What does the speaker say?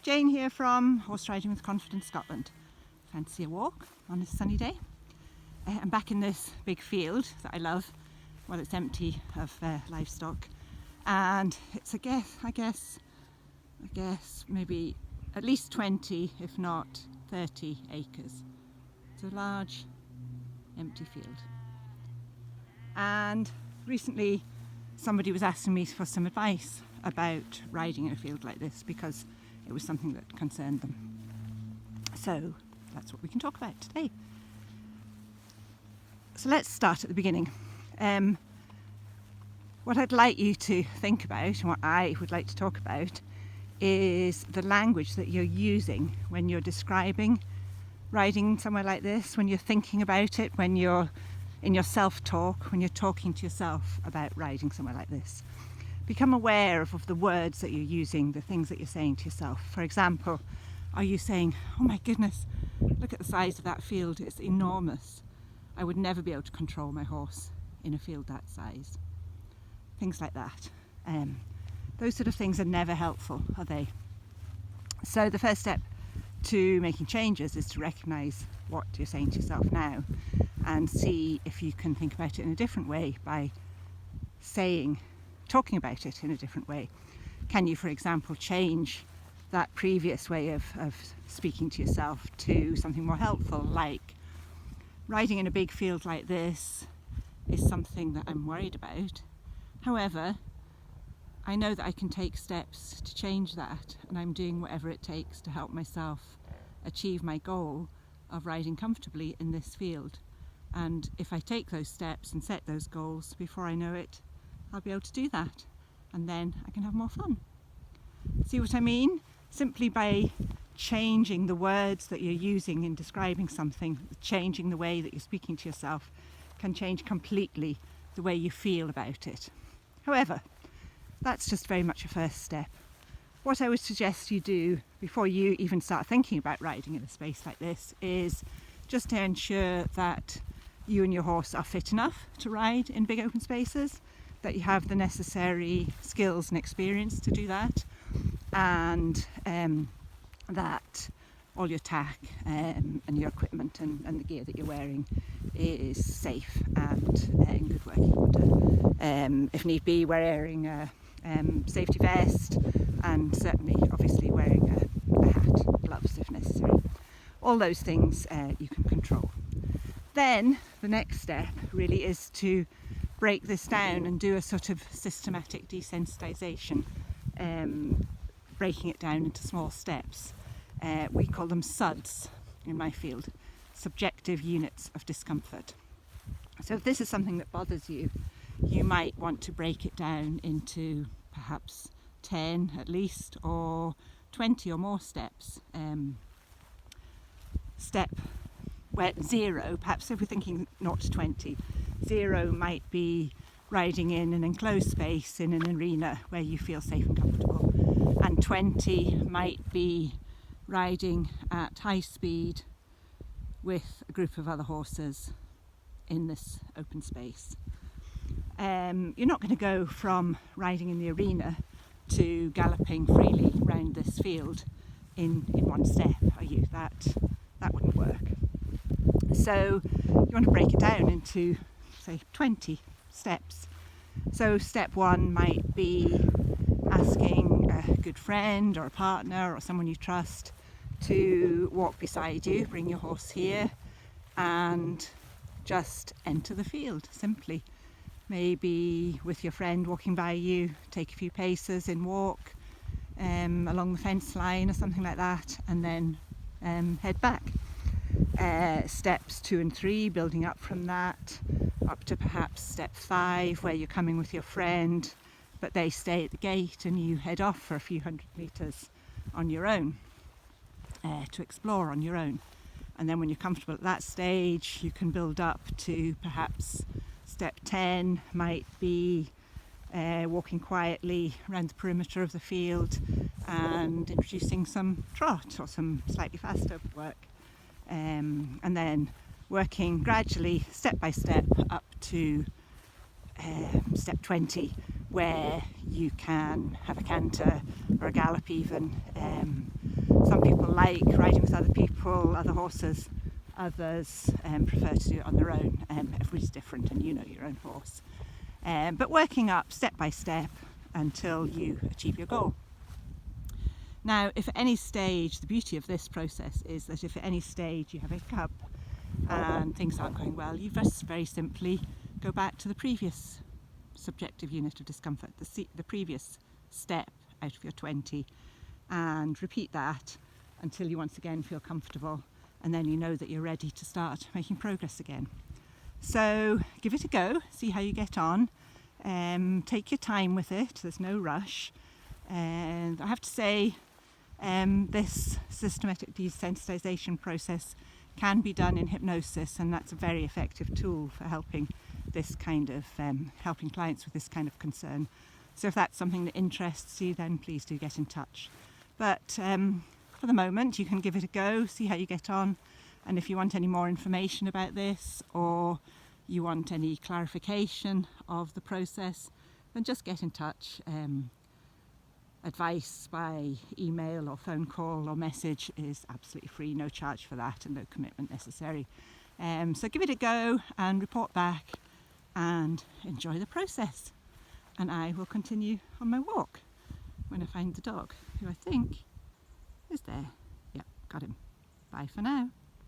Jane here from Horse Riding with Confidence Scotland. Fancy a walk on a sunny day? I'm back in this big field that I love. Well, it's empty of livestock, and it's I guess maybe at least 20, if not 30 acres. It's a large empty field. And recently somebody was asking me for some advice about riding in a field like this because it was something that concerned them. So that's what we can talk about today. So let's start at the beginning. What I'd like you to think about, and what I would like to talk about, is the language that you're using when you're describing riding somewhere like this, when you're thinking about it, when you're in your self-talk, when you're talking to yourself about riding somewhere like this. Become aware of the words that you're using, the things that you're saying to yourself. For example, are you saying, "Oh my goodness, look at the size of that field, it's enormous. I would never be able to control my horse in a field that size." Things like that. Those sort of things are never helpful, are they? So the first step to making changes is to recognise what you're saying to yourself now and see if you can think about it in a different way by talking about it in a different way. Can you, for example, change that previous way of speaking to yourself to something more helpful, like riding in a big field like this is something that I'm worried about. However, I know that I can take steps to change that, and I'm doing whatever it takes to help myself achieve my goal of riding comfortably in this field. And if I take those steps and set those goals, before I know it, I'll be able to do that, and then I can have more fun. See what I mean? Simply by changing the words that you're using in describing something, changing the way that you're speaking to yourself, can change completely the way you feel about it. However, that's just very much a first step. What I would suggest you do before you even start thinking about riding in a space like this is just to ensure that you and your horse are fit enough to ride in big open spaces, that you have the necessary skills and experience to do that, and that all your tack and your equipment and the gear that you're wearing is safe and in good working order. If need be, wearing a safety vest, and certainly obviously wearing a hat, gloves if necessary. All those things you can control. Then the next step really is to break this down and do a sort of systematic desensitization, breaking it down into small steps. We call them SUDs in my field, subjective units of discomfort. So if this is something that bothers you, you might want to break it down into perhaps 10 at least, or 20 or more steps. Step 0, perhaps if we're thinking 0 to 20, 0 might be riding in an enclosed space in an arena where you feel safe and comfortable, and 20 might be riding at high speed with a group of other horses in this open space. You're not going to go from riding in the arena to galloping freely around this field in one step, are you? That wouldn't work. So you want to break it down into, say, 20 steps. So step 1 might be asking a good friend or a partner or someone you trust to walk beside you, bring your horse here and just enter the field simply. Maybe with your friend walking by you, take a few paces in walk along the fence line or something like that, and then head back. Steps 2 and 3, building up from that, up to perhaps step 5, where you're coming with your friend, but they stay at the gate and you head off for a few hundred metres on your own, to explore on your own. And then when you're comfortable at that stage, you can build up to perhaps step 10, might be walking quietly around the perimeter of the field and introducing some trot or some slightly faster work. And then working gradually, step by step, up to step 20, where you can have a canter or a gallop even, Some people like riding with other people, other horses. Others prefer to do it on their own. Everybody's different and you know your own horse. But working up step by step until you achieve your goal. Now, if at any stage, the beauty of this process is that if at any stage you have a hiccup and things aren't going well, you just very simply go back to the previous subjective unit of discomfort, the previous step out of your 20, and repeat that until you once again feel comfortable, and then you know that you're ready to start making progress again. So give it a go, see how you get on. Take your time with it, there's no rush. And I have to say, this systematic desensitization process can be done in hypnosis, and that's a very effective tool for helping this kind of helping clients with this kind of concern. So if that's something that interests you, then please do get in touch. But for the moment, you can give it a go, see how you get on, and if you want any more information about this, or you want any clarification of the process, then just get in touch. Advice by email or phone call or message is absolutely free, no charge for that and no commitment necessary. So give it a go and report back and enjoy the process. And I will continue on my walk when I find the dog, who I think is there. Yep, got him. Bye for now.